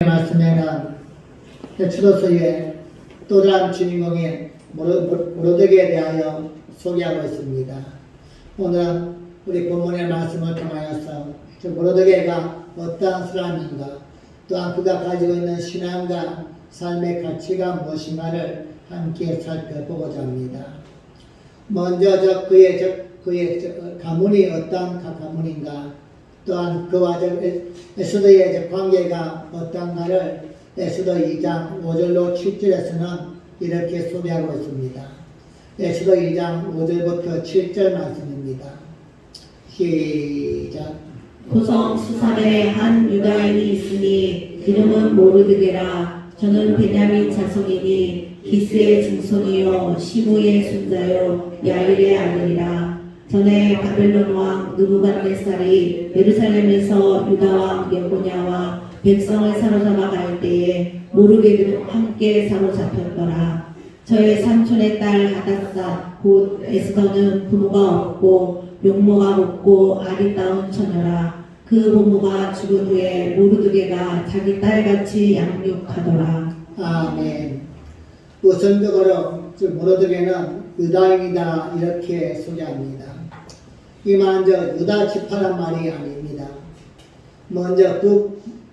말씀에는 엑소더스의 또 다른 주인공인 모르드게에 대하여 소개하고 있습니다. 오늘은 우리 본문의 말씀을 통하여서 모르드게가 어떠한 사람인가, 또한 그가 가지고 있는 신앙과 삶의 가치가 무엇인가를 함께 살펴보고자 합니다. 먼저 그의 가문이 어떠한 가문인가, 또한 그와 에스더의 관계가 어떠한가를 에스더 2장 5절로 7절에서는 이렇게 소개하고 있습니다. 에스더 2장 5절부터 7절 말씀입니다. 시작. 고성 수산에 한 유다인이 있으니 이름은 모르드게라. 저는 베냐민 자손이니 기스의 증손이요 시므의 손자요 야일의 아들이라. 전에 바벨론 왕 느부갓네살이 예루살렘에서 유다 왕 예고냐와 백성을 사로잡아 갈 때에 모르게도 함께 사로잡혔더라. 저의 삼촌의 딸 하닷사 곧 에스더는 부모가 없고 용모가 높고 아리따운 처녀라. 그 부모가 죽은 후에 모르드게가 자기 딸같이 양육하더라. 아멘. 우선적으로 모르드게는 유다인이다 이렇게 소개합니다. 이 먼저 유다 지파란 말이 아닙니다. 먼저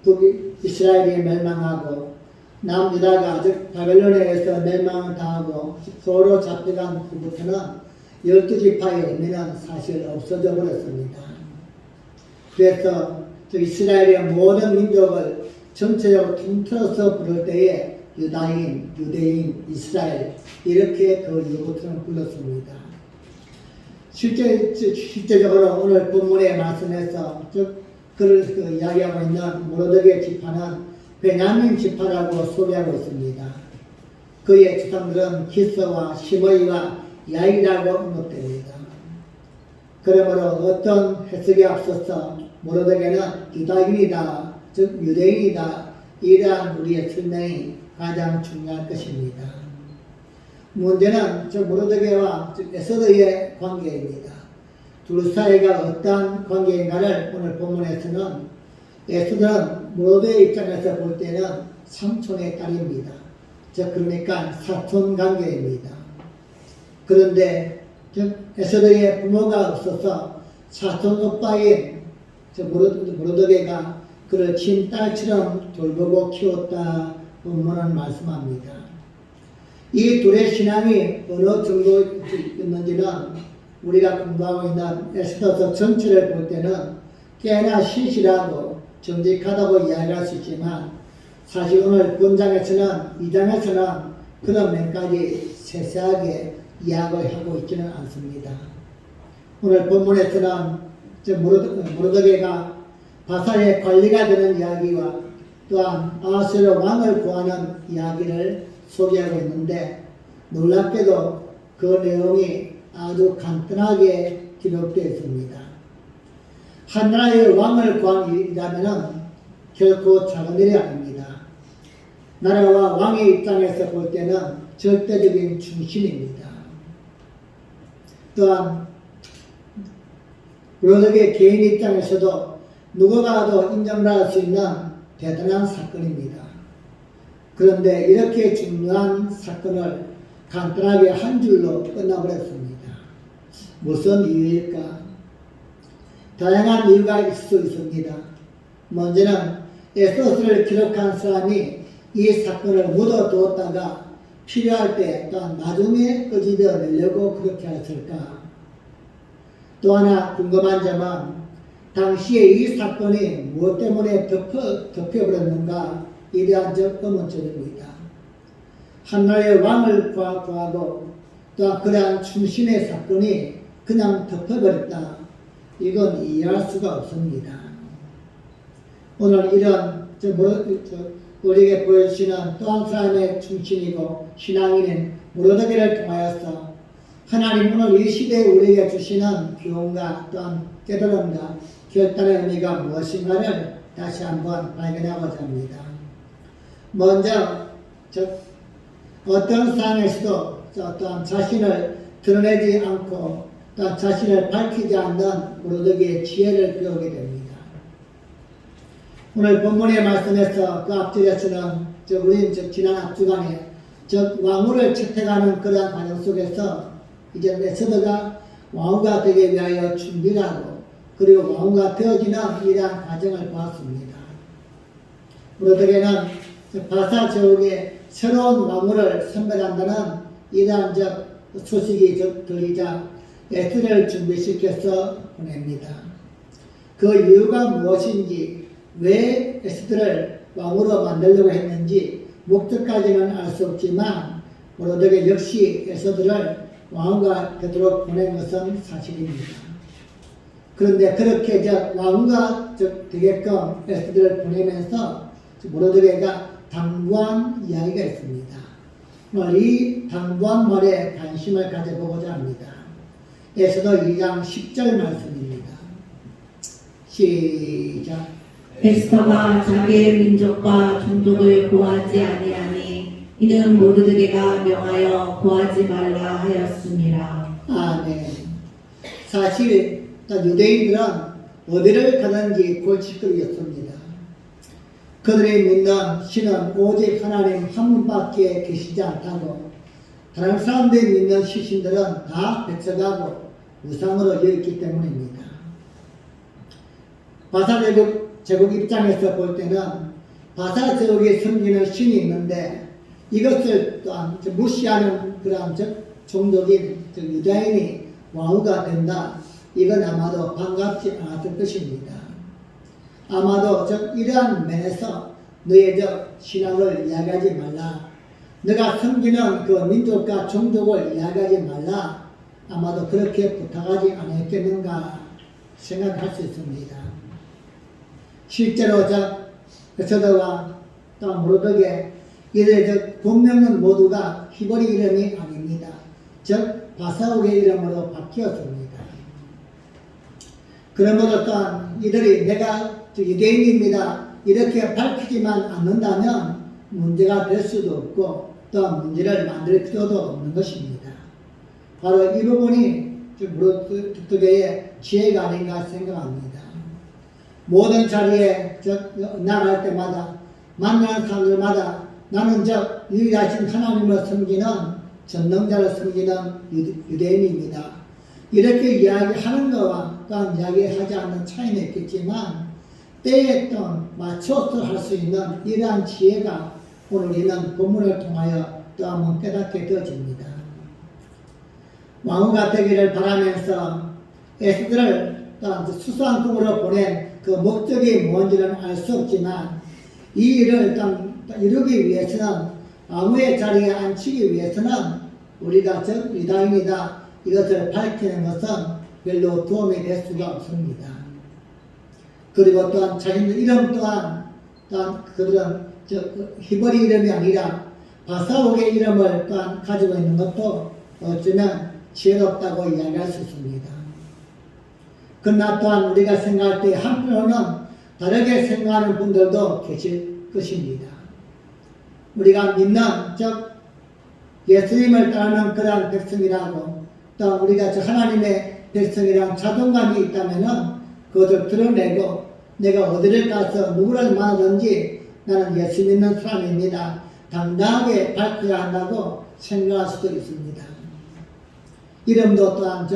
북이스라엘이 멸망하고 남유다가 즉 바벨론에 의해서 멸망을 당하고 서로 잡혀간 후부터는 12지파의 의미는 사실 없어져 버렸습니다. 그래서 이스라엘의 모든 민족을 전체적으로 통틀어서 부를 때에 유다인, 유대인, 이스라엘 이렇게 그 이후부터는 불렀습니다. 실제적으로 오늘 본문의 말씀에서 그를 이야기하고 있는 모르드게 지파는 베냐민 지파라고 소개하고 있습니다. 그의 조상들은 기스와 시므이와 야일이라고 언급됩니다. 그러므로 어떤 해석에 앞서서 모르드게는 유다인이다, 즉 유대인이다 이러한 우리의 설명이 가장 중요할 것입니다. 문제는 모르드게와 에스더의 관계입니다. 둘 사이가 어떠한 관계인가를 오늘 본문에서는 에스더는 모르드게 입장에서 볼 때는 삼촌의 딸입니다. 즉 그러니까 사촌 관계입니다. 그런데 에스더의 부모가 없어서 사촌 오빠인 모르드게가 그를 친딸처럼 돌보고 키웠다 본문은 말씀합니다. 이 둘의 신앙이 어느 정도였는지는 우리가 공부하고 있는 에스더서 전체를 볼 때는 꽤나 신실하고 정직하다고 이야기할 수 있지만 사실 오늘 본장에서는 2장에서는 그런 면까지 세세하게 이야기하고 있지는 않습니다. 오늘 본문에서는 모르드게가 바사의 관리가 되는 이야기와 또한 아하스로 왕을 구하는 이야기를 소개하고 있는데 놀랍게도 그 내용이 아주 간단하게 기록되어 있습니다. 한 나라의 왕을 구한 일이라면 결코 작은 일이 아닙니다. 나라와 왕의 입장에서 볼 때는 절대적인 중심입니다. 또한 모르드게 개인 입장에서도 누가 봐도 인정받을 수 있는 대단한 사건입니다. 그런데 이렇게 중요한 사건을 간단하게 한 줄로 끝나버렸습니다. 무슨 이유일까? 다양한 이유가 있을 수 있습니다. 먼저는 에스더서를 기록한 사람이 이 사건을 묻어두었다가 필요할 때 또한 나중에 끄집어 내려고 그렇게 했을까? 또 하나 궁금한 점은 당시에 이 사건이 무엇 때문에 덮여버렸는가 이러한 의문점입니다. 한 나라의 왕을 구하고 또한 그러한 충신의 사건이 그냥 덮여버렸다. 이건 이해할 수가 없습니다. 오늘 이런 우리에게 보여주시는 또 한 사람의 충신이고 신앙인인 모르드게를 통하여서 하나님 오늘 이 시대에 우리에게 주시는 교훈과 또한 깨달음과 결단의 의미가 무엇인가를 다시 한번 발견하고자 합니다. 먼저 어떤 상황에서도 또한 자신을 드러내지 않고 또한 자신을 밝히지 않는 모르드게의 지혜를 배우게 됩니다. 오늘 본문의 말씀에서 그 앞절에서는 우리는 지난 앞주간에 왕후를 채택하는 그러한 과정 속에서 이제 메서드가 왕후가 되기 위하여 준비를 하고 그리고 왕후가 되어지는 이러한 과정을 보았습니다. 우리에게는 바사 제국의 새로운 왕후를 선별한다는 이러한 소식이 들리자 에스더를 준비시켜서 보냅니다. 그 이유가 무엇인지, 왜 에스더를 왕으로 만들려고 했는지 목적까지는 알 수 없지만 모로데게 역시 에스더를 왕후가 되도록 보낸 것은 사실입니다. 그런데 그렇게 왕후가 되게끔 에스더를 보내면서 모로데게가 당부한 이야기가 있습니다. 이 당부한 말에 관심을 가져보고자 합니다. 에스더 2장 10절 말씀입니다. 시작. 에스더가 자기의 민족과 종족을 고하지 아니하니 이는 모르드게가 명하여 고하지 말라 하였습니다. 아멘. 사실 유대인들은 어디를 가든지 골칫거리였습니다. 그들이 믿는 신은 오직 하나님 한 분밖에 계시지 않다고, 다른 사람들이 믿는 시신들은 다 배척하고 우상으로 여겼기 때문입니다. 바사 제국 입장에서 볼 때는 바사 제국이 섬기는 신이 있는데 이것을 또한 무시하는 그런 종족인 유다인이 왕후가 된다. 이건 아마도 반갑지 않았을 것입니다. 아마도 이러한 면에서 너의 신앙을 이야기하지 말라, 너가 섬기는 그 민족과 종족을 이야기하지 말라, 아마도 그렇게 부탁하지 않았겠는가 생각할 수 있습니다. 실제로 에스더와 또 모르드게 이들의 본명은 모두가 히브리 이름이 아닙니다. 즉 바사옥의 이름으로 바뀌었습니다. 그러므로 또한 이들이 내가 유대인입니다 이렇게 밝히지만 않는다면 문제가 될 수도 없고 또한 문제를 만들 필요도 없는 것입니다. 바로 이 부분이 모르드게의 지혜가 아닌가 생각합니다. 모든 자리에 나갈 때마다 만나는 사람들마다 나는 유일하신 하나님을 섬기는 전능자를 섬기는 유대인입니다. 이렇게 이야기하는 것과 또한 이야기하지 않는 차이는 있겠지만 때에 또 맞춰서 할 수 있는 이러한 지혜가 오늘 우리는 본문을 통하여 또 한번 깨닫게 되어집니다. 왕후가 되기를 바라면서 에스더를 또한 수수한 꿈으로 보낸 그 목적이 뭔지는 알 수 없지만 이 일을 일단 이루기 위해서는 왕후의 자리에 앉히기 위해서는 우리가 유다인이다 이것을 밝히는 것은 별로 도움이 될 수가 없습니다. 그리고 또한 자신들 이름 또한 그들은 히브리 이름이 아니라 바사옥의 이름을 또한 가지고 있는 것도 어쩌면 지혜롭다고 이야기할 수 있습니다. 그러나 또한 우리가 생각할 때 한편으로는 다르게 생각하는 분들도 계실 것입니다. 우리가 믿는 예수님을 따르는 그러한 백성이라고 또 우리가 하나님의 백성이란 자존감이 있다면 그것을 드러내고 내가 어디를 가서 누구를 만나든지 나는 예수 믿는 사람입니다 당당하게 밝혀야 한다고 생각할 수도 있습니다. 이름도 또한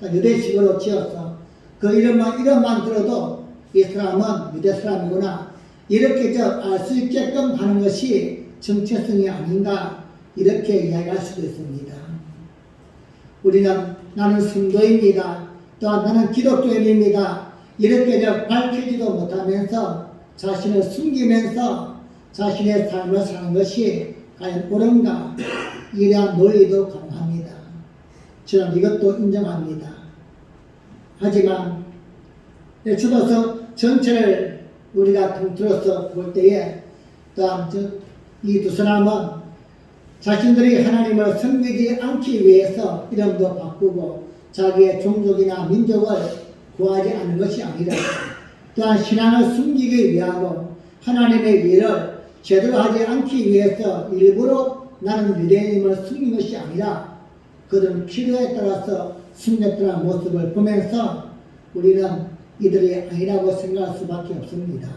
유대식으로 지어서 그 이름만 들어도 이 사람은 유대 사람이구나 이렇게 알 수 있게끔 하는 것이 정체성이 아닌가 이렇게 이야기할 수도 있습니다. 우리는 나는 성도입니다. 또한 나는 기독교인입니다. 이렇게 밝히지도 못하면서 자신을 숨기면서 자신의 삶을 사는 것이 과연 옳은가 이러한 논리도 가능합니다. 저는 이것도 인정합니다. 하지만 엑소더서 전체를 우리가 통틀어서 볼 때에 또한 이 두 사람은 자신들이 하나님을 섬기지 않기 위해서 이름도 바꾸고 자기의 종족이나 민족을 구하지 않는 것이 아니라 또한 신앙을 숨기기 위하고 하나님의 일을 제대로 하지 않기 위해서 일부러 나는 유대인임을 숨긴 것이 아니라 그들은 필요에 따라서 숨겼던 모습을 보면서 우리는 이들이 아니라고 생각할 수밖에 없습니다.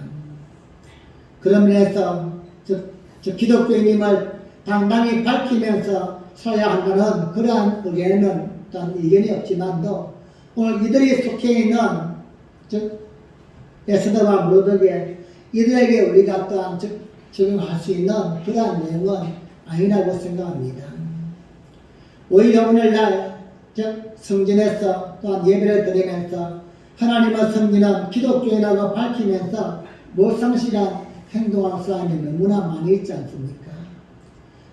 그런 면에서 저 기독교인임을 당당히 밝히면서 살아야 한다는 그러한 의견은 또한 의견이 없지만도 오늘 이들이 속해 있는 에스더와 모르드게 이들에게 우리가 또한 적용할 수 있는 그러한 내용은 아니라고 생각합니다. 오히려 오늘날 성전에서 또한 예배를 드리면서 하나님을 섬기는 기독교인이라고 밝히면서 몰상식한 행동하는 사람이 너무나 많이 있지 않습니까?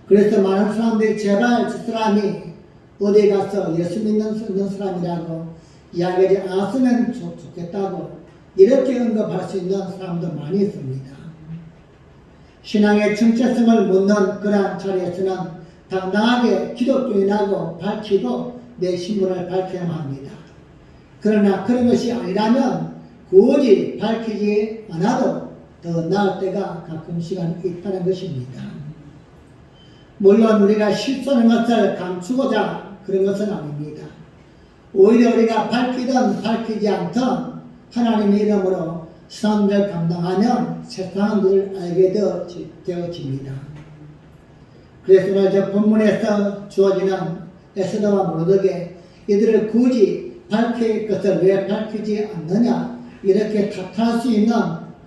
그래서 많은 사람들이 제발 저 사람이 어디 가서 예수 믿는 사람이라고 이야기하지 않았으면 좋겠다고 이렇게 언급할 수 있는 사람도 많이 있습니다. 신앙의 정체성을 묻는 그러한 자리에서는 당당하게 기독교인이라고 밝히고 내 신분을 밝혀야 합니다. 그러나 그런 것이 아니라면 굳이 밝히지 않아도 더 나을 때가 가끔씩은 있다는 것입니다. 물론 우리가 실수하는 것을 감추고자 그런 것은 아닙니다. 오히려 우리가 밝히든 밝히지 않든 하나님의 이름으로 선을 감당하면 세상은 늘 알게 되어집니다. 그래서 오늘 저 본문에서 주어지는 에스더와 모르드게 이들을 굳이 밝힐 것을 왜 밝히지 않느냐 이렇게 탓할 수 있는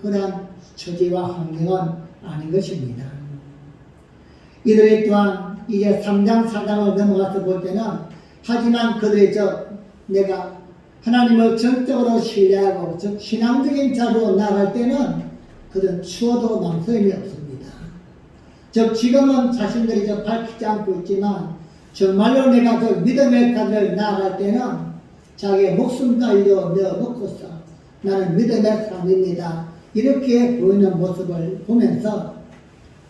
그런 처지와 환경은 아닌 것입니다. 이들이 또한 이제 3장 4장을 넘어가서 볼 때는 하지만 그들이 내가 하나님을 전적으로 신뢰하고 즉 신앙적인 자로 나아갈 때는 그들은 추워도 망설임이 없습니다. 즉 지금은 자신들이 밝히지 않고 있지만 정말로 내가 믿음의 가지를 나아갈 때는 자기의 목숨까지도 내어놓고서 나는 믿음의 사람입니다. 이렇게 보이는 모습을 보면서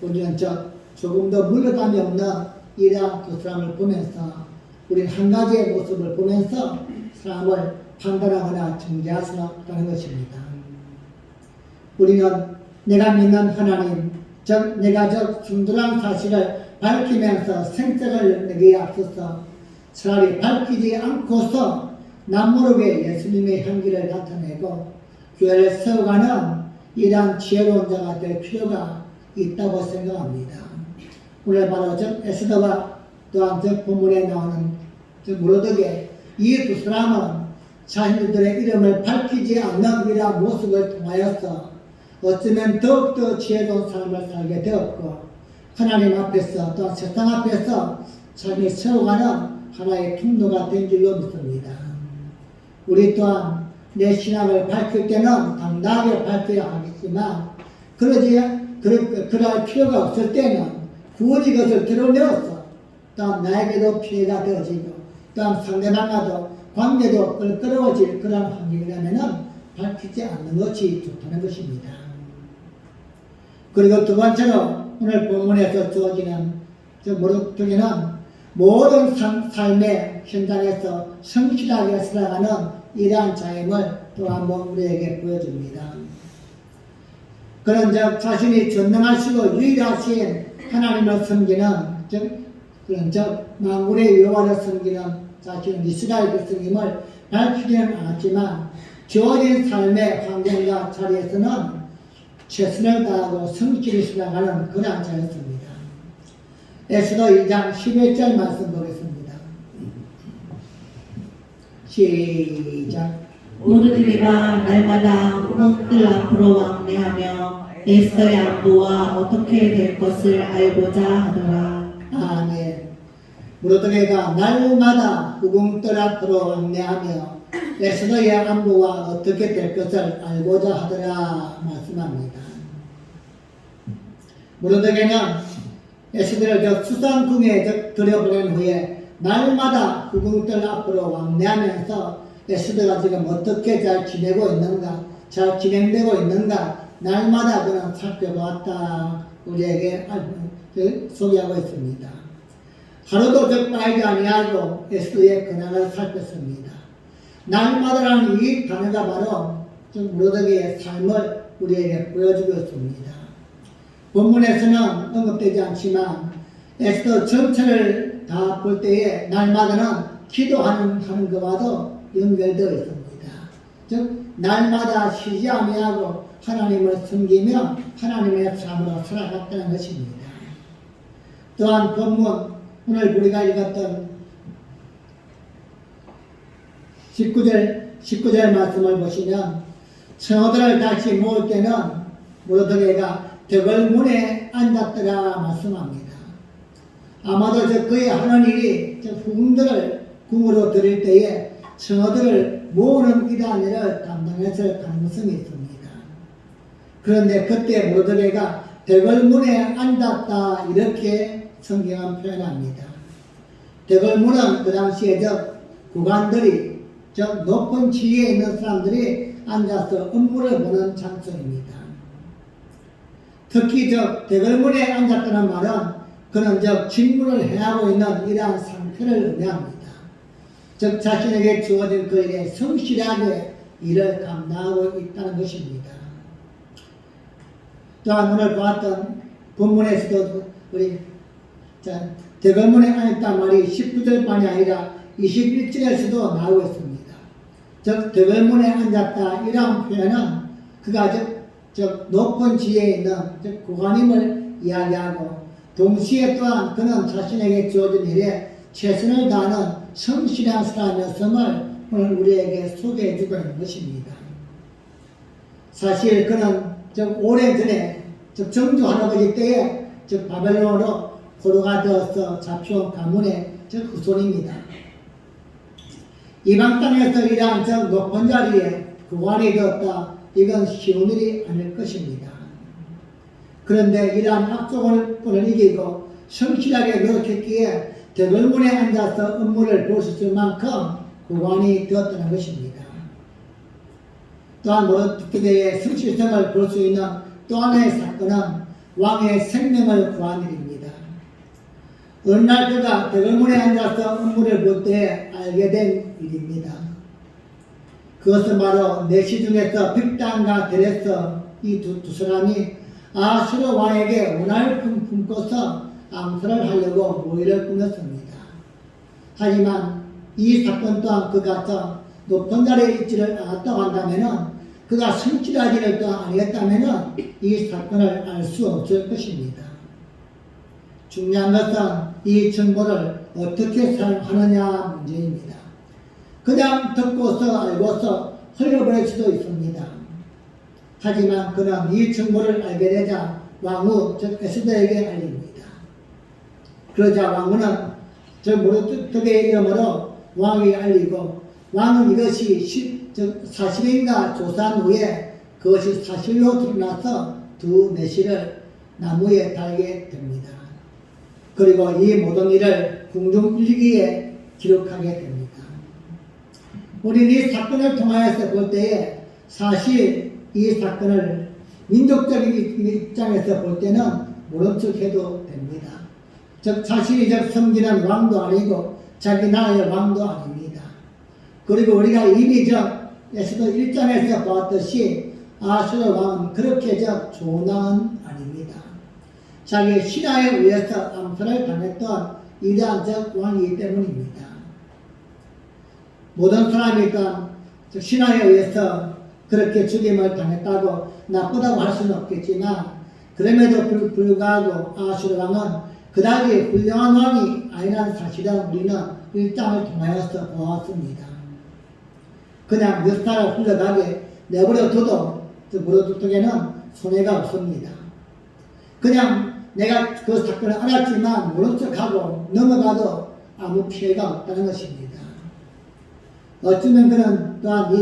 우리는 조금 더 물러감이 없는 이러한 두 사람을 보면서 우리는 한 가지의 모습을 보면서 사람을 판단하거나 정죄할 수 없다는 것입니다. 우리는 내가 믿는 하나님, 즉 내가 순돌한 사실을 밝히면서 생색을 내기에 앞서서 차라리 밝히지 않고서 남모르게 예수님의 향기를 나타내고 교회를 세워가는 이러한 지혜로운 자가 될 필요가 있다고 생각합니다. 오늘 바로 에스더와 또한 본문에 나오는 모르드게 이 두 사람은 자신들의 이름을 밝히지 않는 이러한 모습을 통하여서 어쩌면 더욱더 지혜로운 삶을 살게 되었고 하나님 앞에서 또한 세상 앞에서 자신이 세워가는 하나의 통로가 된 줄로 믿습니다. 우리 또한 내 신앙을 밝힐 때는 당당하게 밝혀야 하겠지만 그럴 필요가 없을 때는 굳이 그것을 드러내어서 또한 나에게도 피해가 되어지고 또한 상대방과도 관계도 끌어오질 그런 환경이라면 밝히지 않는 것이 좋다는 것입니다. 그리고 두 번째로 오늘 본문에서 주어지는 모르드게는 모든 삶의 현장에서 성실하게 살아가는 이러한 자임을 또 한번 우리에게 보여줍니다. 그런 자신이 전능하시고 유일하신 하나님을 섬기는 만군의 여호와를 섬기는 자신은 이스라엘 백성임을 밝히지는 않았지만 주어진 삶의 환경과 자리에서는 최선을 다하고 성실히 살아가는 그러한 자였습니다. 에스더 2장 11절 말씀 보겠습니다. 시작. 모르드게가 날마다 후궁들 앞으로 왕래하며 에스더의 안부와 어떻게 될 것을 알고자 하더라. 아멘. 모르드게가 날마다 후궁들 앞으로 왕래하며 에스더의 안부와 어떻게 될 것을 알고자 하더라 말씀합니다. 모르드게는 에스더를 수상궁에 들여보낸 후에 날마다 후궁들 앞으로 왕래하면서 에스더가 지금 어떻게 잘 지내고 있는가, 잘 진행되고 있는가 날마다 그는 살펴보았다 우리에게 소개하고 있습니다. 하루도 빠지지 아니하고 에스더의 근황을 살폈습니다. 날마다라는 이 단어가 바로 모르드게의 삶을 우리에게 보여주고 있습니다. 본문에서는 언급되지 않지만 에스더 전체를 다 볼 때에 날마다는 기도하는 것과도 연결되어 있습니다. 즉 날마다 쉬지 아니하고 하나님을 섬기며 하나님의 삶으로 살아갔다는 것입니다. 또한 본문 오늘 우리가 읽었던 19절 말씀을 보시면 청어들을 다시 모을 때는 모르드게가 덕을문에 앉았더라 말씀합니다. 아마도 그의 하는 일이 후궁들을 궁으로 드릴 때에 청어들을 모으는 이러한 일을 담당했을 가능성이 있습니다. 그런데 그때 모르드게가 덕을문에 앉았다 이렇게 성경은 표현합니다. 덕을문은 그 당시에 구관들이 높은 지위에 있는 사람들이 앉아서 업무를 보는 장소입니다. 특히 덕을문에 앉았다는 말은 그는 직무를 해하고 있는 이러한 상태를 의미합니다. 자신에게 주어진 그 일에 성실하게 일을 감당하고 있다는 것입니다. 또한 오늘 보았던 본문에서도 우리 덕을문에 앉았단 말이 19절만이 아니라 21절에서도 나오고 있습니다. 덕을문에 앉았다 이런 표현은 그가 높은 지위에 있는 고관임을 이야기하고 동시에 또한 그는 자신에게 주어진 일에 최선을 다하는 성실한 사람이었음을 오늘 우리에게 소개해주고 있는 것입니다. 사실 그는 오래전에 정주 할아버지 때에 바벨론으로 포로가 되어서 잡혀온 가문의 후손입니다. 이방 땅에서 이러한 높은 자리에 고관이 되었다. 이건 쉬운 일이 아닐 것입니다. 그런데 이러한 악조건을 이기고 성실하게 노력했기에 덕을문에 앉아서 업무를 볼 수 있을 만큼 고관이 되었다는 것입니다. 또한 모르드게의 성실성을 볼 수 있는 또 하나의 사건은 왕의 생명을 구한 일입니다. 어느 날 그가 덕을문에 앉아서 업무를 볼 때 알게 된 일입니다. 그것은 바로 내시 중에서 빅단과 데레서 이 두 사람이 아수르 왕에게 원한을 품고서 암살을 하려고 모의를 꾸몄습니다. 하지만 이 사건 또한 그가 높은 자리에 있지를 않았다고 한다면 그가 성실하지를 또 아니했다면 이 사건을 알 수 없을 것입니다. 중요한 것은 이 정보를 어떻게 사용하느냐 문제입니다. 그냥 듣고서 알고서 흘려버릴 수도 있습니다. 하지만 그는 이 정보를 알게 되자 왕후 에스더에게 알립니다. 그러자 왕후는 모르드게의 이름으로 왕에게 알리고 왕은 이것이 사실인가 조사한 후에 그것이 사실로 드러나서 두 내시를 나무에 달게 됩니다. 그리고 이 모든 일을 궁중일기에 기록하게 됩니다. 우리는 이 사건을 통하여서 볼 때에 사실 이 사건을 민족적인 입장에서 볼 때는 모른 척 해도 됩니다. 자신이 섬기는 왕도 아니고 자기 나라의 왕도 아닙니다. 그리고 우리가 이미 에스더 1장에서 보았듯이 아수르 왕은 그렇게 좋은 왕은 아닙니다. 자기의 신하에 의해서 암살을 당했던 위대한 왕이기 때문입니다. 모든 사람이 신하에 의해서 그렇게 죽임을 당했다고 나쁘다고 할 수는 없겠지만 그럼에도 불구하고 아수르 왕은 그다지 훌륭한 왕이 아니라는 사실은 우리는 1장을 통하여서 보았습니다. 그냥 역사를 흘러가게 내버려둬도 모르드게는 손해가 없습니다. 그냥 내가 그 사건을 알았지만 모른 척하고 넘어가도 아무 피해가 없다는 것입니다. 어쩌면 그는 또한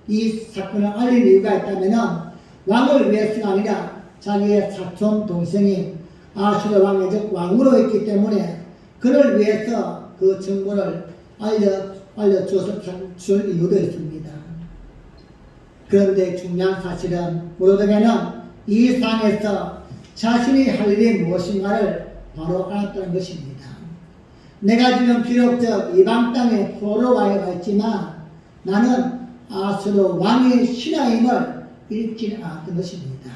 이 사건을 알릴 이유가 있다면 왕을 위해서가 아니라 자기의 사촌 동생이 아수르 왕의 왕으로 있기 때문에 그를 위해서 그 정보를 알려줘서 줄 이유도 있습니다. 그런데 중요한 사실은 모르드게는 이 상에서 자신이 할 일이 무엇인가를 바로 알았다는 것입니다. 내가 지금 비록 이방 땅에 포로로 와 있지만 나는 아수르 왕의 신하임을 잊지 않았던 것입니다.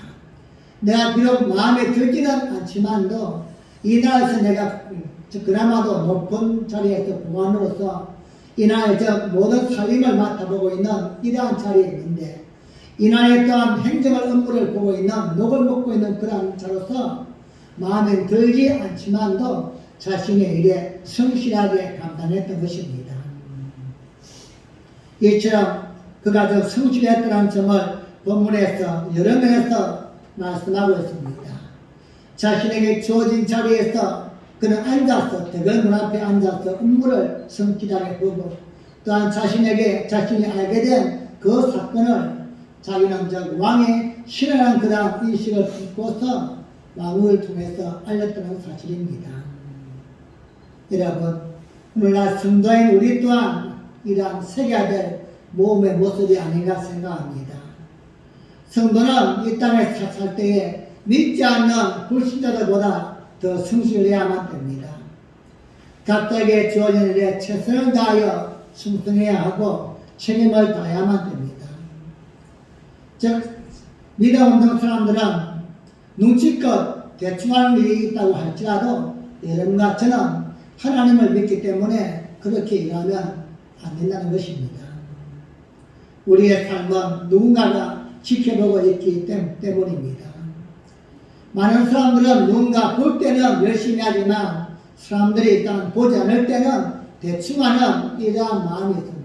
내가 비록 마음에 들지는 않지만도 이 나라에서 내가 그나마도 높은 자리에서 고관으로서 이나라의 모든 살림을 맡아보고 있는 이러한 자리에 있는데 이 나라에 또한 행정을 업무를 보고 있는 녹을 먹고 있는 그러한 자로서 마음에 들지 않지만도 자신의 일에 성실하게 감당했던 것입니다. 이처럼 그가 성실했다는 점을 본문에서 여러 면에서 말씀하고 있습니다. 자신에게 주어진 자리에서 그는 앉아서 대궐문 앞에 앉아서 업무를 성실하게 보고 또한 자신이 알게 된 그 사건을 자기는 왕의 신뢰한 그러한 인식을 품고서 왕을 통해서 알렸다는 사실입니다. 여러분, 오늘날 성도인 우리 또한 이러한 새겨야 될 모험의 모습이 아닌가 생각합니다. 성도는 이 땅에 살 때에 믿지 않는 불신자들보다 더 성실해야만 됩니다. 각자에게 주어진 일에 최선을 다하여 충성해야 하고 책임을 다해야만 됩니다. 즉 믿음 없는 사람들은 눈치껏 대충하는 일이 있다고 할지라도 여러분과 저는 하나님을 믿기 때문에 그렇게 일하면 안 된다는 것입니다. 우리의 삶은 누군가가 지켜보고 있기 때문입니다. 많은 사람들은 누군가 볼 때는 열심히 하지만 사람들이 일단 보지 않을 때는 대충하는 이러한 마음이 있습니다.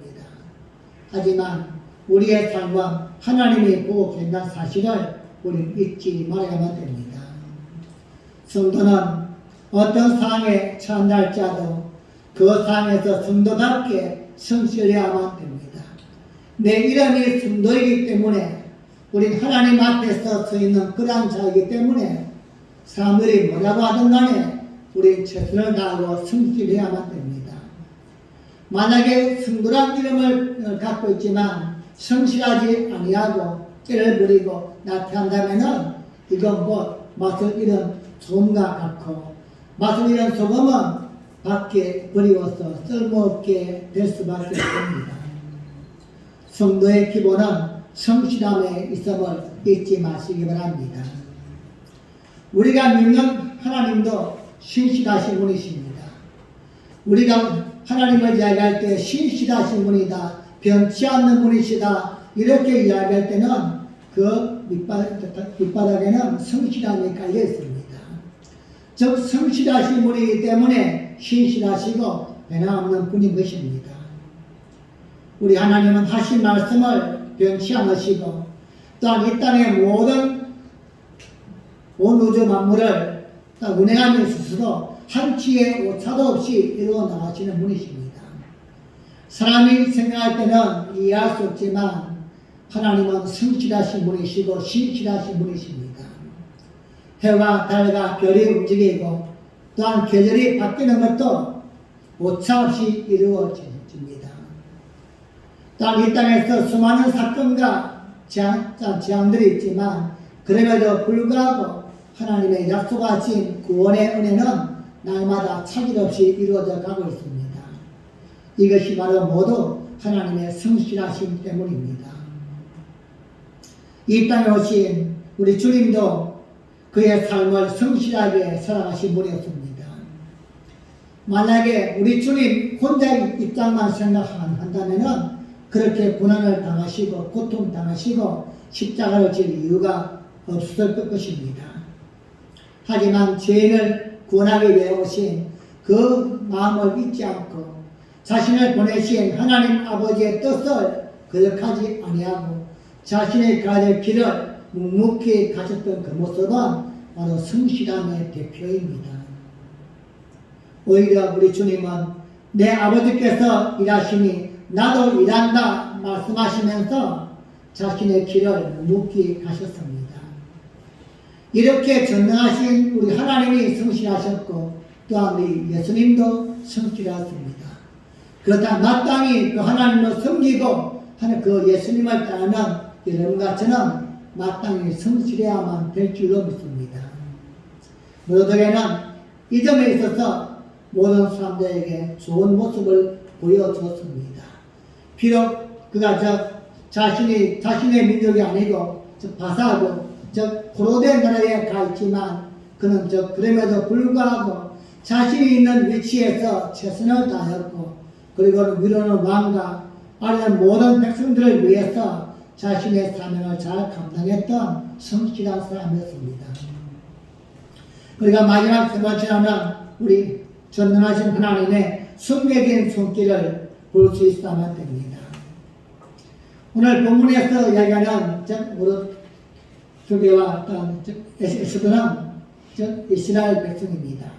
하지만 우리의 삶은 하나님이 보고 계신다는 사실을 우리는 잊지 말아야만 됩니다. 성도는 어떤 상황에 처한다 할지라도 그 상황에서 성도답게 성실해야만 됩니다. 내 이름이 성도이기 때문에 우린 하나님 앞에서 서 있는 그러한 자이기 때문에 사람들이 뭐라고 하든 간에 우린 최선을 다하고 성실해야만 됩니다. 만약에 성도란 이름을 갖고 있지만 성실하지 아니하고 깨를 부리고 나태한다면은 이건 맛을 잃은 소금과 같고 맛을 잃은 소금은 밖에 버리워서 쓸모없게 될 수밖에 없습니다. 성도의 기본은 성실함에 있음을 잊지 마시기 바랍니다. 우리가 믿는 하나님도 신실하신 분이십니다. 우리가 하나님을 이야기할 때 신실하신 분이다, 변치 않는 분이시다 이렇게 이야기할 때는 그 밑바닥에는 성실함이 깔려 있습니다. 즉 성실하신 분이기 때문에 신실하시고 변함없는 분인 것입니다. 우리 하나님은 하신 말씀을 변치 않으시고 또한 이 땅의 모든 온 우주 만물을 운행하며 스스로 한치의 오차도 없이 이루어 나가시는 분이십니다. 사람이 생각할 때는 이해할 수 없지만 하나님은 성실하신 분이시고 신실하신 분이십니다. 해와 달과 별이 움직이고 또한 계절이 바뀌는 것도 오차없이 이루어집니다. 또한 이 땅에서 수많은 사건과 재앙들이 있지만 그럼에도 불구하고 하나님의 약속하신 구원의 은혜는 날마다 차질 없이 이루어져 가고 있습니다. 이것이 바로 모두 하나님의 성실하심 때문입니다. 이 땅에 오신 우리 주님도 그의 삶을 성실하게 살아가신 분이었습니다. 만약에 우리 주님 혼자 입장만 생각한다면 그렇게 고난을 당하시고 고통당하시고 십자가를 질 이유가 없을 것입니다. 하지만 죄인을 구원하기 위해 오신 그 마음을 잊지 않고 자신을 보내신 하나님 아버지의 뜻을 거역하지 아니하고 자신의 가야 될 길을 묵묵히 가셨던 그 모습은 바로 성실함의 대표입니다. 오히려 우리 주님은 내 아버지께서 일하시니 나도 일한다 말씀하시면서 자신의 길을 묵묵히 가셨습니다. 이렇게 전능하신 우리 하나님이 성실하셨고 또한 우리 예수님도 성실하셨습니다. 그렇다 마땅히 그 하나님을 섬기고 하는 그 예수님을 따르는 여러분과 저는 마땅히 성실해야만 될 줄로 믿습니다. 모두에게는 이 점에 있어서 모든 사람들에게 좋은 모습을 보여주었습니다. 비록 그가 자신의 민족이 아니고 바사하고 포로된 나라에 가 있지만 그는 그럼에도 불구하고 자신이 있는 위치에서 최선을 다하였고 그리고 위로는 왕과 아래는 모든 백성들을 위해서 자신의 사명을 잘 감당했던 성실한 사람이었습니다. 그리고 마지막 세 번째로는 우리 전능하신 하나님의 숨겨진 손길을 볼 수 있어야만 됩니다. 오늘 본문에서 이야기하는 무릇 교계와 에스더는 이스라엘 백성입니다.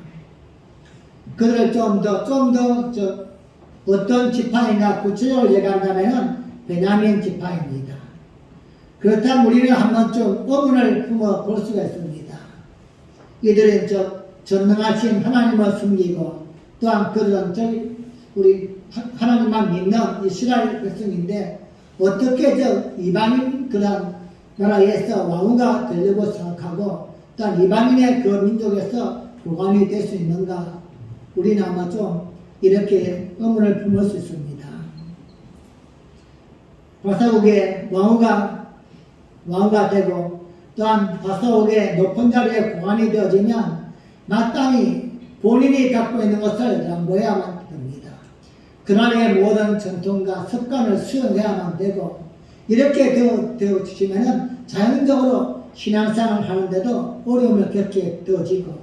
그들을 좀 더 어떤 지파인가 구체적으로 얘기한다면 베냐민 지파입니다. 그렇다면 우리는 한 번쯤 의문을 품어 볼 수가 있습니다. 이들은 전능하신 하나님을 숨기고 또한 그들은 우리 하나님만 믿는 이스라엘 백성인데 어떻게 이방인 그런 나라에서 왕후가 되려고 생각하고 또한 이방인의 그 민족에서 보관이 될 수 있는가? 우리는 아마 좀 이렇게 의문을 품을 수 있습니다. 바사국의 왕후가 되고 또한 바사국의 높은 자리에 보관이 되어지면 마땅히 본인이 갖고 있는 것을 양보해야만 됩니다. 그날의 모든 전통과 습관을 수용해야만 되고 이렇게 되어지시면 자연적으로 신앙생활을 하는데도 어려움을 겪게 되어지고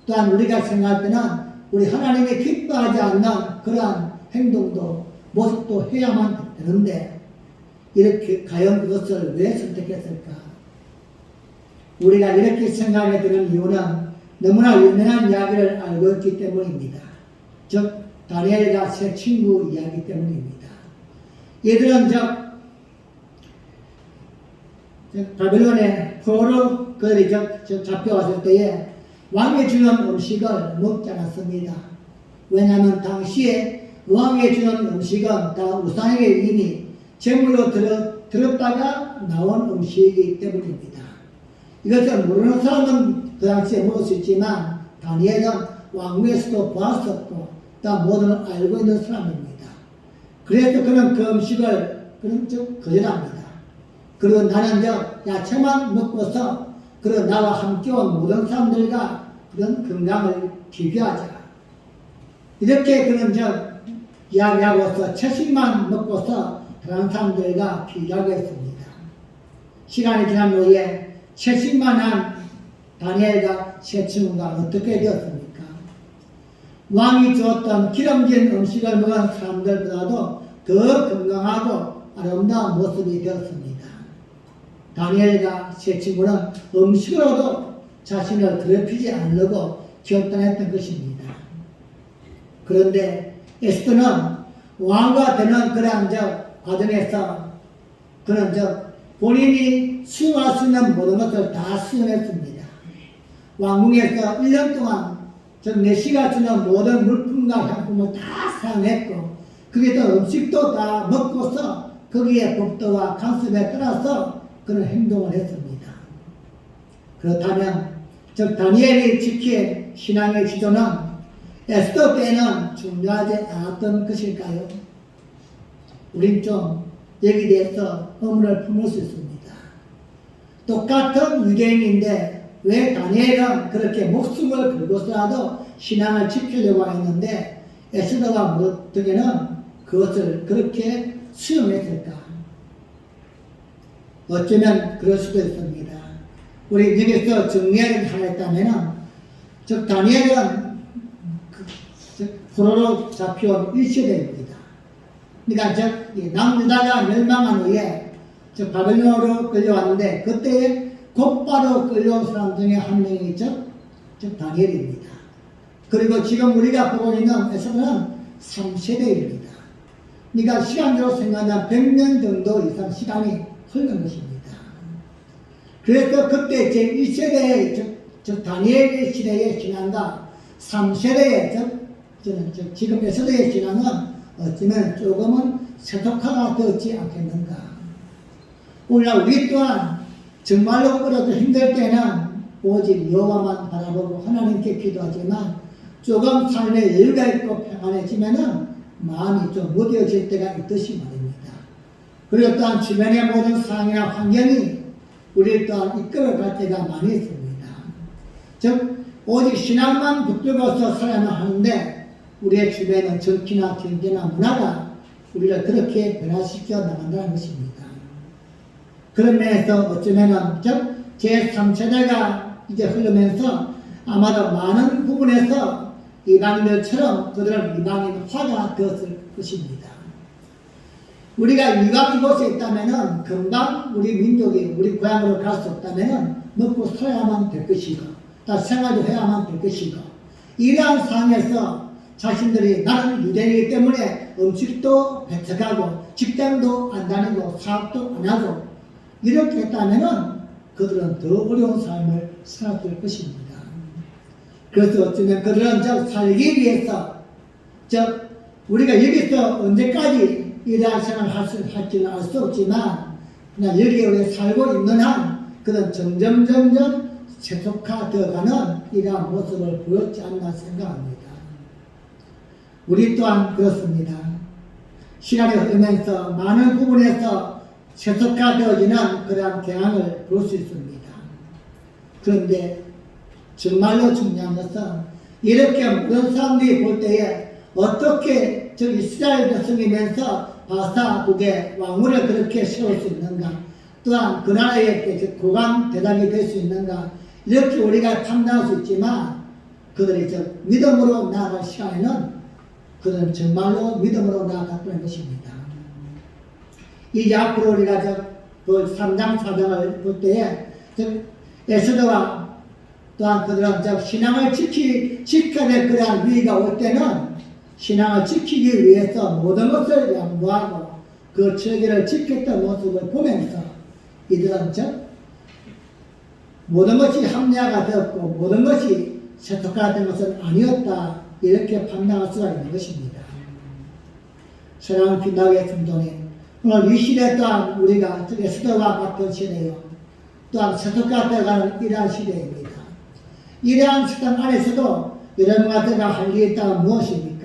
또한 우리가 생각할 때는 우리 하나님이 기뻐하지 않는 그러한 행동도 모습도 해야만 되는데 이렇게 과연 그것을 왜 선택했을까? 우리가 이렇게 생각하게 되는 이유는 너무나 유명한 이야기를 알고 있기 때문입니다. 즉 다니엘과 세 친구 이야기 때문입니다. 이들은 바벨론의 포로 그들이 잡혀왔을 때에 왕이 주는 음식을 먹지 않았습니다. 왜냐하면 당시에 왕이 주는 음식은 다 우상에게 이미 제물로 들었다가 나온 음식이기 때문입니다. 이것을 모르는 사람은 그 당시에 먹을 수 있지만 다니엘은 왕궁에서도 보았었고 또 모든 알고 있는 사람입니다. 그래서 그는 그 음식을 거절합니다. 그리고 나는 야채만 먹고서 그리고 나와 함께 온 모든 사람들과 그런 건강을 비교하자. 이렇게 그는 이야기하고서 채식만 먹고서 다른 사람들과 비교하게 했습니다. 시간이 지난 후에 채식만 한 다니엘과 세 친구가 어떻게 되었습니까? 왕이 주었던 기름진 음식을 먹은 사람들보다도 더 건강하고 아름다운 모습이 되었습니다. 다니엘과 세 친구는 음식으로도 자신을 더럽히지 않으려고 결단했던 것입니다. 그런데 에스더는 왕과 되는 그러한 과정에서 그는 본인이 수용할 수 있는 모든 것을 다 수용했습니다. 왕궁에서 1년 동안 내시가 주는 모든 물품과 향품을 다 사용했고 거기에서 음식도 다 먹고서 거기에 법도와 관습에 따라서 그런 행동을 했습니다. 그렇다면 다니엘이 지킨 신앙의 지도는 에스더 때는 중요하지 않았던 것일까요? 우린 좀 여기에 대해서 의문을 품을 수 있습니다. 똑같은 유대인인데 왜 다니엘은 그렇게 목숨을 걸고서라도 신앙을 지키려고 했는데 에스더가 어떻게는 그것을 그렇게 수용했을까? 어쩌면 그럴 수도 있습니다. 우리 여기서 정리하는 하나 있다면은 다니엘은 포로로 잡혀온 1세대입니다. 그러니까 남유다가 멸망한 후에 바벨론으로 끌려왔는데 그때 곧바로 끌려온 사람 중에 한 명이 다니엘입니다. 그리고 지금 우리가 보고 있는 에스더는 3세대입니다. 그러니까 시간으로 생각하면 100년 정도 이상 시간이 흐른 것입니다. 그래서 그때 제1세대의 다니엘의 시대의 신앙과 3세대의 지금 에스더의 신앙은 어쩌면 조금은 세속화가 되었지 않겠는가. 오늘날 우리 또한 정말로 어려도 힘들 때는 오직 여호와만 바라보고 하나님께 기도하지만 조금 삶에 여유가 있고 평안해지면은 마음이 좀 무뎌질 때가 있듯이 말입니다. 그리고 또한 주변의 모든 상황이나 환경이 우리를 또한 이끌어갈 때가 많이 있습니다. 즉 오직 신앙만 붙들고서 살아야만 하는데 우리의 주변의 정치나 경제나 문화가 우리를 그렇게 변화시켜 나간다는 것입니다. 그런 면에서 어쩌면은 제3세대가 이제 흐르면서 아마도 많은 부분에서 이방인들처럼 그들은 이방인화가 되었을 것입니다. 우리가 이방 이곳에 있다면은 금방 우리 민족이 우리 고향으로 갈 수 없다면은 먹고 살아야만 될 것이고 또 생활도 해야만 될 것이고 이러한 상황에서 자신들이 나는 유대인이기 때문에 음식도 배척하고 직장도 안 다니고 사업도 안 하고 이렇게 했다면은 그들은 더 어려운 삶을 살았을 것입니다. 그래서 어쩌면 그들은 살기 위해서 우리가 여기서 언제까지 이러한 생활을 할지는 알 수 없지만 그냥 여기에 우리가 살고 있는 한 그런 점점 세속화되어가는 이러한 모습을 보였지 않나 생각합니다. 우리 또한 그렇습니다. 시간이 흐르면서 많은 부분에서 세속화되어지는 그러한 경향을 볼 수 있습니다. 그런데 정말로 중요한 것은 이렇게 모든 사람들이 볼 때에 어떻게 이스라엘 백성이면서 바사 북의 왕후를 그렇게 세울 수 있는가, 또한 그 나라의 고관 대답이 될 수 있는가, 이렇게 우리가 판단할 수 있지만 그들이 믿음으로 나아갈 시간에는 그들은 정말로 믿음으로 나아갔다는 것입니다. 이제 앞으로 우리가 그 3장 4장을 볼 때에 에스더와 또한 그들은 신앙을 지켜야 될 그러한 위기가 올 때는 신앙을 지키기 위해서 모든 것을 양보하고 그 체계를 지켰던 모습을 보면서 이들은 모든 것이 합리화가 되었고 모든 것이 세속화된 것은 아니었다 이렇게 판단할 수가 있는 것입니다. 사랑하는 빛나게 성도님, 오늘 이 시대 또한 우리가 에스더와 같은 시대요 또한 세속화되어가는 이러한 시대입니다. 이러한 세상 안에서도 여러분과 제가 할 일이 있다면 무엇입니까?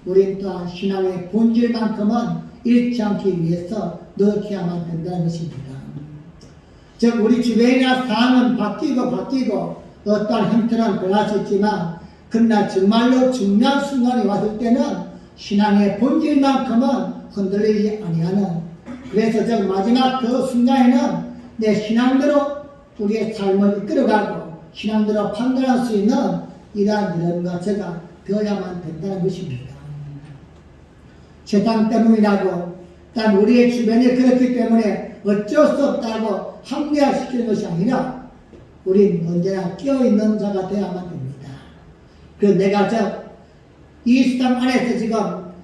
우린 또한 신앙의 본질만큼은 잃지 않기 위해서 노력해야만 된다는 것입니다. 우리 주변이나 상황은 바뀌고 어떠한 형태는 변할 수 있지만 그러나 정말로 중요한 순간이 왔을 때는 신앙의 본질만큼은 흔들리지 아니하는, 그래서 마지막 그 순간에는 내 신앙대로 우리의 삶을 이끌어가고 신앙대로 판단할 수 있는 이러한 여러분과 제가 되어야만 된다는 것입니다. 세상 때문이라고 단 우리의 주변이 그렇기 때문에 어쩔 수 없다고 합리화시키는 것이 아니라 우린 언제나 끼어있는 자가 되어야만 됩니다. 그래서 내가 이 세상 안에서 지금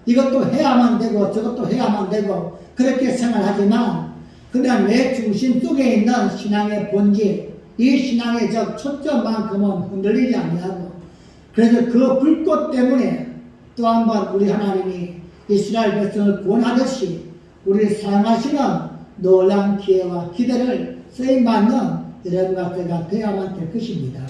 이것도 해야만 되고 저것도 해야만 되고 그렇게 생각하지만 그냥 내 중심 속에 있는 신앙의 본질, 이 신앙의 초점만큼은 흔들리지 아니하고 그래서 그 불꽃 때문에 또 한 번 우리 하나님이 이스라엘 백성을 구원하듯이 우리를 사용하시는 놀라운 기회와 기대를 쓰임받는 여러분과 제가 되어야만 될 것입니다.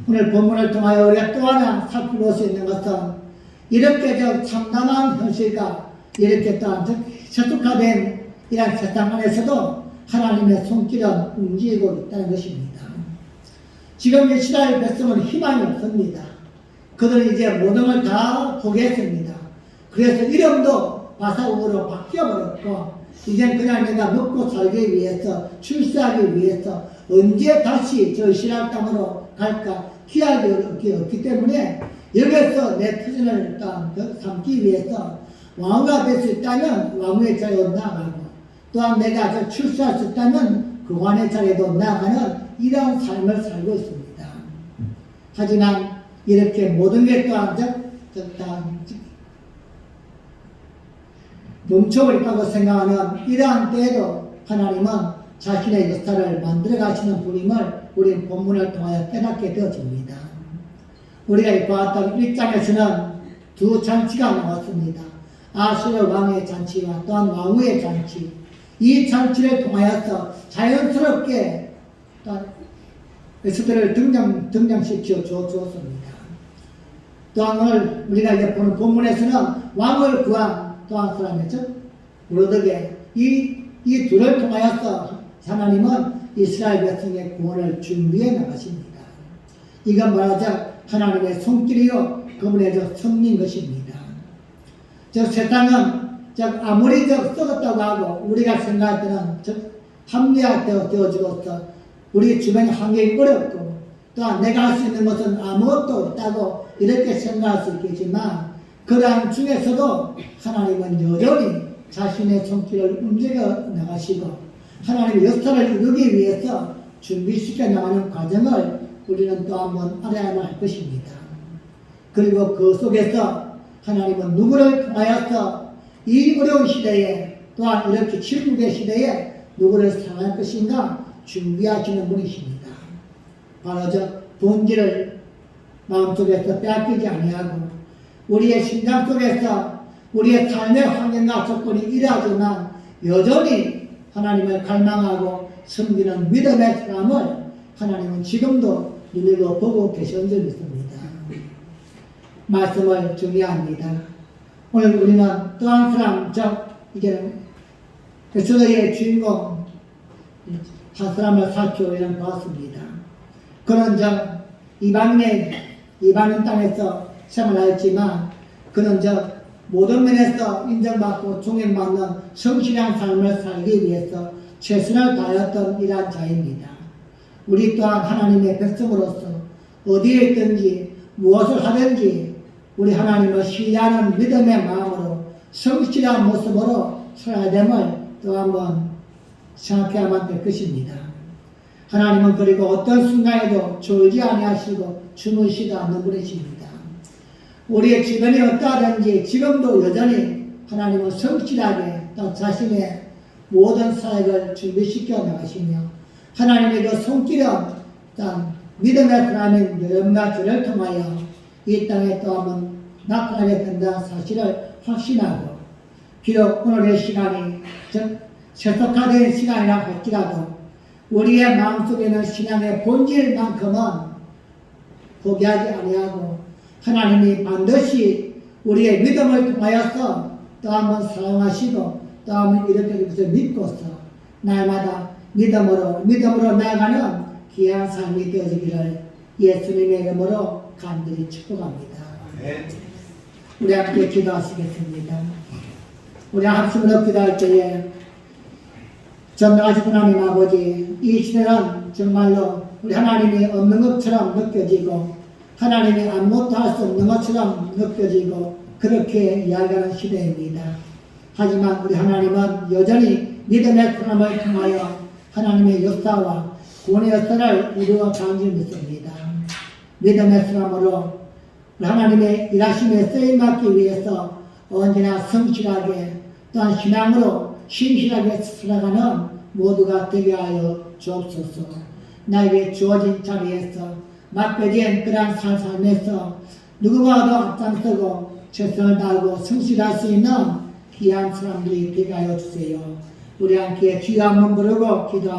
오늘 본문을 통하여 우리가 또 하나 살펴볼 수 있는 것은 이렇게 참담한 현실과 이렇게 또한 세속화된 이런 세상 안에서도 하나님의 손길은 움직이고 있다는 것입니다. 지금 이스라엘 백성은 희망이 없습니다. 그들은 이제 모든 걸 다 포기했습니다. 그래서 이름도 바사국으로 바뀌어버렸고 이젠 그냥 내가 먹고 살기 위해서 출세하기 위해서 언제 다시 저 이스라엘 땅으로 갈까 기약이 없기 때문에 여기서 내 터전을 삼기 위해서 왕후가 될 수 있다면 왕후의 자리로 나아가고 또한 내가 출세할 수 있다면 그관의 자리로 나아가는 이러한 삶을 살고 있습니다. 하지만 이렇게 모든 게 또한 멈춰버렸다고 생각하는 이러한 때에도 하나님은 자신의 역사를 만들어 가시는 분임을 우리 본문을 통하여 깨닫게 되어집니다. 우리가 보았던 1장에서는 두 잔치가 나왔습니다. 아수르 왕의 잔치와 또한 왕후의 잔치. 이 잔치를 통하여서 자연스럽게 에스더를 등장시켜 주었습니다. 또한 오늘 우리가 이제 보는 본문에서는 왕을 구한 또한 사람이죠. 모르드게 이 둘을 통하여서 하나님은 이스라엘 백성의 구원을 준비해 나가십니다. 이건 말하자 하나님의 손길이요 그분의 성리인 것입니다. 세상은 아무리 썩었다고 하고 우리가 생각할 때는 합리화되어지고서 우리 주변 환경이 어렵고 또한 내가 할 수 있는 것은 아무것도 없다고 이렇게 생각할 수 있겠지만 그러한 중에서도 하나님은 여전히 자신의 손길을 움직여 나가시고 하나님의 역사를 이루기 위해서 준비시켜 나가는 과정을 우리는 또 한번 알아야만 할 것입니다. 그리고 그 속에서 하나님은 누구를 통하여서 이 어려운 시대에 또한 이렇게 침묵의 시대에 누구를 사랑할 것인가 준비하시는 분이십니다. 바로 본질을 마음속에서 빼앗기지 아니하고 우리의 심장 속에서 우리의 삶의 환경과 조건이 이러하지만 여전히 하나님을 갈망하고 섬기는 믿음의 사람을 하나님은 지금도 눈으로 보고 계신 줄 믿습니다. 말씀을 정리합니다. 오늘 우리는 또 한 사람, 이제는 에스더의 주인공 한 사람을 살펴보려 보았습니다. 그는 이방인 땅에서 생활하였지만 그는 모든 면에서 인정받고 존경받는 성실한 삶을 살기 위해서 최선을 다하였던 이러한 자입니다. 우리 또한 하나님의 백성으로서 어디에 있든지 무엇을 하든지 우리 하나님을 신뢰하는 믿음의 마음으로 성실한 모습으로 살아야 됨을 또 한번 생각해야만 될 것입니다. 하나님은 그리고 어떤 순간에도 졸지 아니하시고 주무시지 않는 분이십니다. 우리의 주변이 어떠하든지 지금도 여전히 하나님은 성실하게 또 자신의 모든 사역을 준비시켜 나가시며 하나님의 그 손길은 믿음의 사람인 여러분과 저를 통하여 이 땅에 또 한번 나타나게 된다는 사실을 확신하고 비록 오늘의 시간이 세속화된 시간이라 할지라도 우리의 마음속에는 신앙의 본질만큼은 포기하지 아니하고 하나님이 반드시 우리의 믿음을 통하여서 또 한번 사용하시고 또 한번 이렇게 믿고서 날마다 믿음으로 나아가는 귀한 삶이 되어지기를 예수님의 이름으로 간절히 축복합니다. 우리 함께 기도하시겠습니다. 우리 합심으로 기도할 때에 전능하신 하나님 아버지, 이 시대는 정말로 우리 하나님이 없는 것처럼 느껴지고 하나님이 아무것도 할 수 없는 것처럼 느껴지고 그렇게 이야기하는 시대입니다. 하지만 우리 하나님은 여전히 믿음의 사람을 통하여 하나님의 역사와 구원의 역사를 이루어 가는 줄 믿습니다. 믿음의 사람으로 하나님의 일하심에 쓰임받기 위해서 언제나 성실하게 또한 신앙으로 신실하게 살아가는 모두가 되게 하여 주옵소서. 나에게 주어진 자리에서 맡겨진 그러한 삶에서 누구보다도 앞장서고 최선을 다하고 성실할 수 있는 귀한 사람들이 되게 하여 주세요. 우리 함께 주여 한번 부르고 기도합니다.